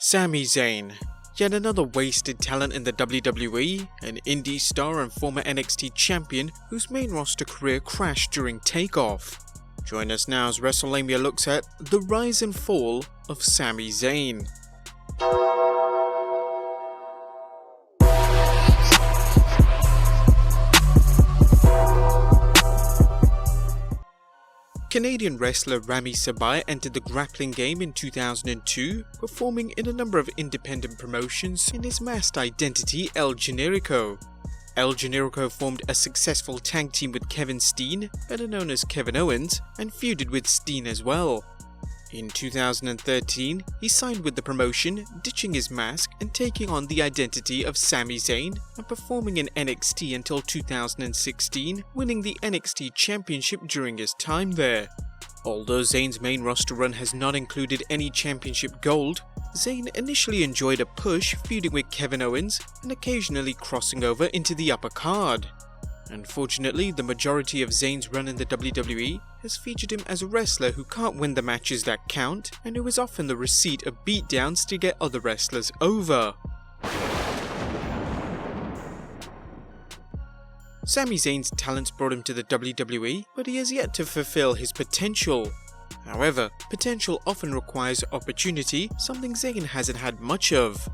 Sami Zayn, yet another wasted talent in the WWE, an indie star and former NXT Champion whose main roster career crashed during takeoff. Join us now as WrestleLamia looks at the rise and fall of Sami Zayn. Canadian wrestler Ramy Sabai entered the grappling game in 2002, performing in a number of independent promotions in his masked identity El Generico. El Generico formed a successful tag team with Kevin Steen, better known as Kevin Owens, and feuded with Steen as well. In 2013, he signed with the promotion, ditching his mask and taking on the identity of Sami Zayn and performing in NXT until 2016, winning the NXT Championship during his time there. Although Zayn's main roster run has not included any championship gold, Zayn initially enjoyed a push feuding with Kevin Owens and occasionally crossing over into the upper card. Unfortunately, the majority of Zayn's run in the WWE has featured him as a wrestler who can't win the matches that count and who is often the receipt of beatdowns to get other wrestlers over. Sami Zayn's talents brought him to the WWE, but he has yet to fulfill his potential. However, potential often requires opportunity, something Zayn hasn't had much of.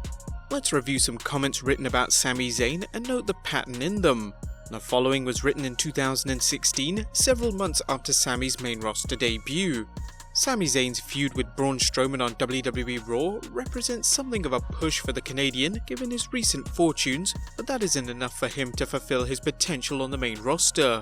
Let's review some comments written about Sami Zayn and note the pattern in them. The following was written in 2016, several months after Sami's main roster debut. Sami Zayn's feud with Braun Strowman on WWE Raw represents something of a push for the Canadian given his recent fortunes, but that isn't enough for him to fulfill his potential on the main roster.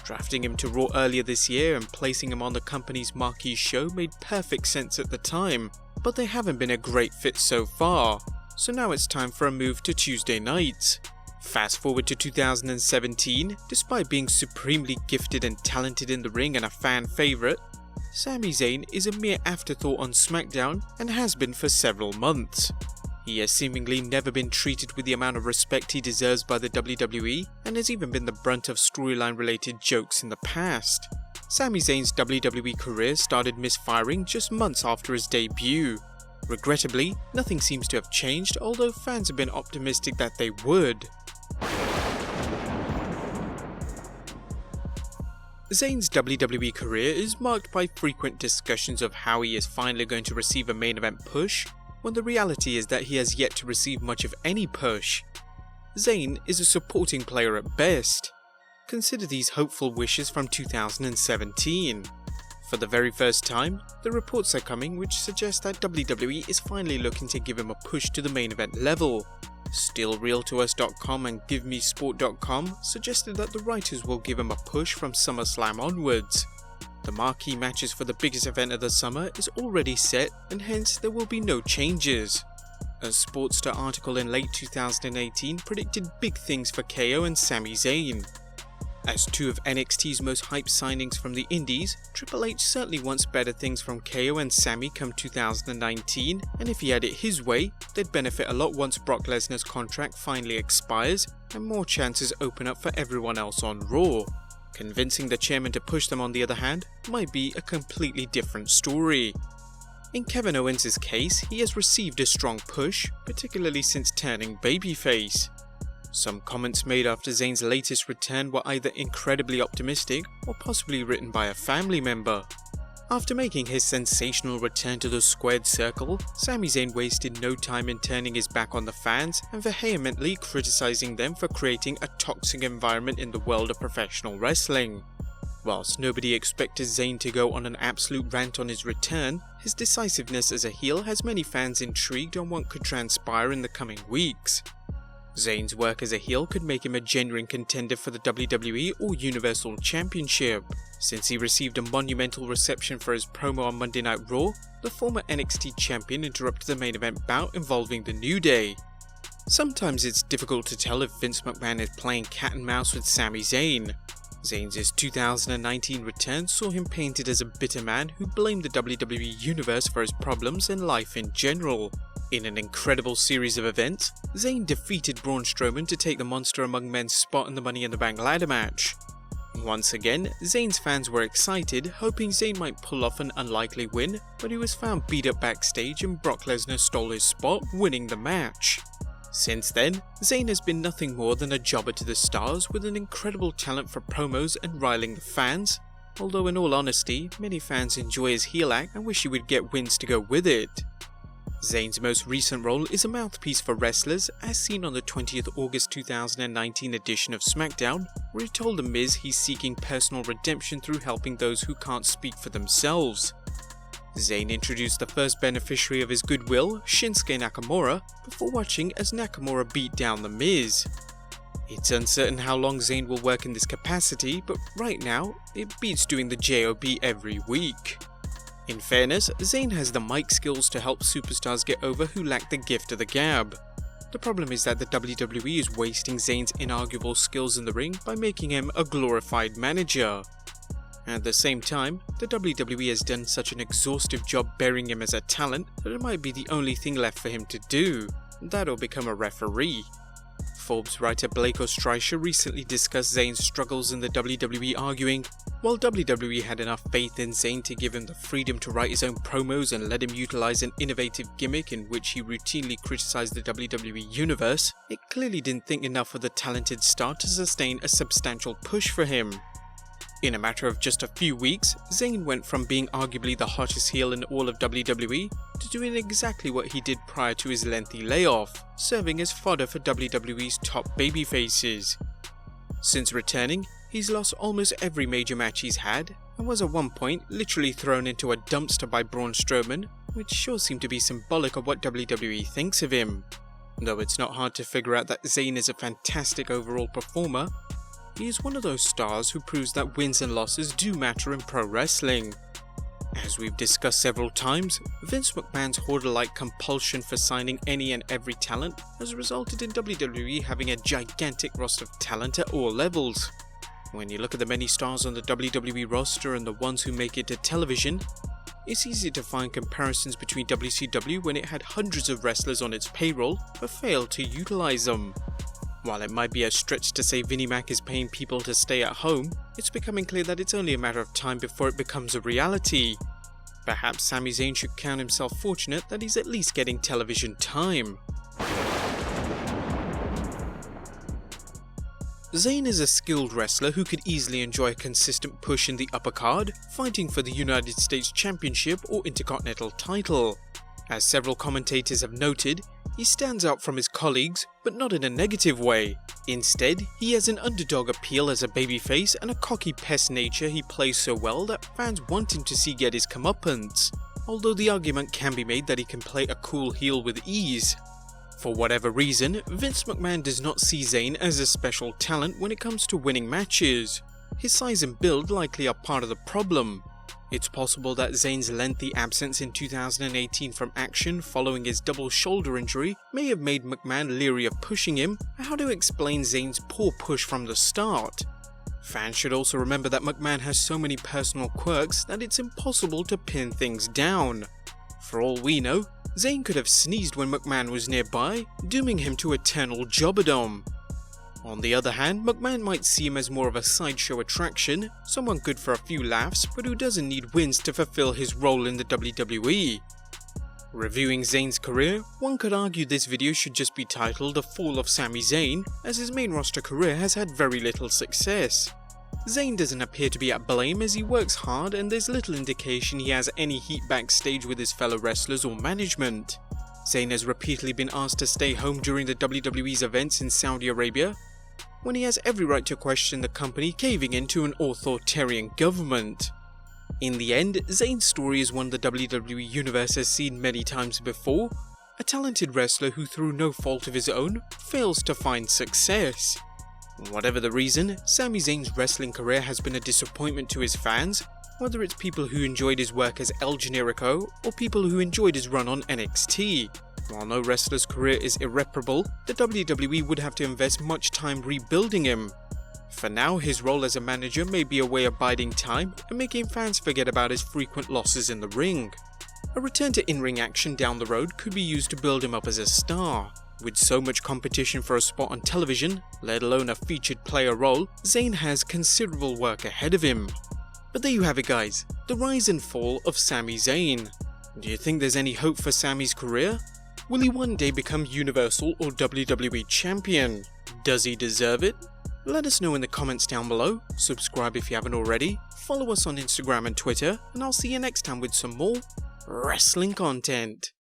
Drafting him to Raw earlier this year and placing him on the company's marquee show made perfect sense at the time, but they haven't been a great fit so far, so now it's time for a move to Tuesday nights. Fast forward to 2017, despite being supremely gifted and talented in the ring and a fan favourite, Sami Zayn is a mere afterthought on SmackDown and has been for several months. He has seemingly never been treated with the amount of respect he deserves by the WWE and has even been the brunt of storyline related jokes in the past. Sami Zayn's WWE career started misfiring just months after his debut. Regrettably, nothing seems to have changed, although fans have been optimistic that they would. Zayn's WWE career is marked by frequent discussions of how he is finally going to receive a main event push, when the reality is that he has yet to receive much of any push. Zayn is a supporting player at best. Consider these hopeful wishes from 2017. For the very first time, the reports are coming which suggest that WWE is finally looking to give him a push to the main event level. StillRealToUs.com and GiveMeSport.com suggested that the writers will give him a push from SummerSlam onwards. The marquee matches for the biggest event of the summer is already set and hence there will be no changes. A Sportster article in late 2018 predicted big things for KO and Sami Zayn. As two of NXT's most hyped signings from the indies, Triple H certainly wants better things from KO and Sami come 2019, and if he had it his way, they'd benefit a lot once Brock Lesnar's contract finally expires and more chances open up for everyone else on Raw. Convincing the chairman to push them on the other hand might be a completely different story. In Kevin Owens' case, he has received a strong push, particularly since turning babyface. Some comments made after Zayn's latest return were either incredibly optimistic or possibly written by a family member. After making his sensational return to the squared circle, Sami Zayn wasted no time in turning his back on the fans and vehemently criticizing them for creating a toxic environment in the world of professional wrestling. Whilst nobody expected Zayn to go on an absolute rant on his return, his decisiveness as a heel has many fans intrigued on what could transpire in the coming weeks. Zayn's work as a heel could make him a genuine contender for the WWE or Universal Championship. Since he received a monumental reception for his promo on Monday Night Raw, the former NXT Champion interrupted the main event bout involving The New Day. Sometimes it's difficult to tell if Vince McMahon is playing cat and mouse with Sami Zayn. Zayn's 2019 return saw him painted as a bitter man who blamed the WWE Universe for his problems and life in general. In an incredible series of events, Zayn defeated Braun Strowman to take the Monster Among Men's spot in the Money in the Bank ladder match. Once again, Zayn's fans were excited, hoping Zayn might pull off an unlikely win, but he was found beat up backstage and Brock Lesnar stole his spot, winning the match. Since then, Zayn has been nothing more than a jobber to the stars with an incredible talent for promos and riling the fans, although in all honesty, many fans enjoy his heel act and wish he would get wins to go with it. Zayn's most recent role is a mouthpiece for wrestlers, as seen on the 20th August 2019 edition of SmackDown, where he told The Miz he's seeking personal redemption through helping those who can't speak for themselves. Zayn introduced the first beneficiary of his goodwill, Shinsuke Nakamura, before watching as Nakamura beat down The Miz. It's uncertain how long Zayn will work in this capacity, but right now, it beats doing the JOB every week. In fairness, Zayn has the mic skills to help superstars get over who lack the gift of the gab. The problem is that the WWE is wasting Zayn's inarguable skills in the ring by making him a glorified manager. At the same time, the WWE has done such an exhaustive job burying him as a talent that it might be the only thing left for him to do, that or become a referee. Forbes writer Blake Ostreicher recently discussed Zayn's struggles in the WWE, arguing, while WWE had enough faith in Zayn to give him the freedom to write his own promos and let him utilize an innovative gimmick in which he routinely criticized the WWE universe, it clearly didn't think enough of the talented star to sustain a substantial push for him. In a matter of just a few weeks, Zayn went from being arguably the hottest heel in all of WWE to doing exactly what he did prior to his lengthy layoff, serving as fodder for WWE's top babyfaces. Since returning, he's lost almost every major match he's had, and was at one point literally thrown into a dumpster by Braun Strowman, which sure seemed to be symbolic of what WWE thinks of him. Though it's not hard to figure out that Zayn is a fantastic overall performer, he is one of those stars who proves that wins and losses do matter in pro wrestling. As we've discussed several times, Vince McMahon's hoarder-like compulsion for signing any and every talent has resulted in WWE having a gigantic roster of talent at all levels. When you look at the many stars on the WWE roster and the ones who make it to television, it's easy to find comparisons between WCW when it had hundreds of wrestlers on its payroll but failed to utilize them. While it might be a stretch to say Vinnie Mac is paying people to stay at home, it's becoming clear that it's only a matter of time before it becomes a reality. Perhaps Sami Zayn should count himself fortunate that he's at least getting television time. Zayn is a skilled wrestler who could easily enjoy a consistent push in the upper card, fighting for the United States Championship or Intercontinental title. As several commentators have noted, he stands out from his colleagues, but not in a negative way. Instead, he has an underdog appeal as a babyface and a cocky pest nature he plays so well that fans want him to see get his comeuppance, although the argument can be made that he can play a cool heel with ease. For whatever reason, Vince McMahon does not see Zayn as a special talent when it comes to winning matches. His size and build likely are part of the problem. It's possible that Zayn's lengthy absence in 2018 from action following his double shoulder injury may have made McMahon leery of pushing him, but how to explain Zayn's poor push from the start? Fans should also remember that McMahon has so many personal quirks that it's impossible to pin things down. For all we know, Zayn could have sneezed when McMahon was nearby, dooming him to eternal jobberdom. On the other hand, McMahon might see him as more of a sideshow attraction, someone good for a few laughs but who doesn't need wins to fulfill his role in the WWE. Reviewing Zayn's career, one could argue this video should just be titled The Fall of Sami Zayn, as his main roster career has had very little success. Zayn doesn't appear to be at blame as he works hard and there's little indication he has any heat backstage with his fellow wrestlers or management. Zayn has repeatedly been asked to stay home during the WWE's events in Saudi Arabia, when he has every right to question the company caving into an authoritarian government. In the end, Zayn's story is one the WWE universe has seen many times before, a talented wrestler who through no fault of his own, fails to find success. Whatever the reason, Sami Zayn's wrestling career has been a disappointment to his fans, whether it's people who enjoyed his work as El Generico or people who enjoyed his run on NXT. While no wrestler's career is irreparable, the WWE would have to invest much time rebuilding him. For now, his role as a manager may be a way of biding time and making fans forget about his frequent losses in the ring. A return to in-ring action down the road could be used to build him up as a star. With so much competition for a spot on television, let alone a featured player role, Zayn has considerable work ahead of him. But there you have it guys, the rise and fall of Sami Zayn. Do you think there's any hope for Sami's career? Will he one day become Universal or WWE Champion? Does he deserve it? Let us know in the comments down below, subscribe if you haven't already, follow us on Instagram and Twitter, and I'll see you next time with some more wrestling content.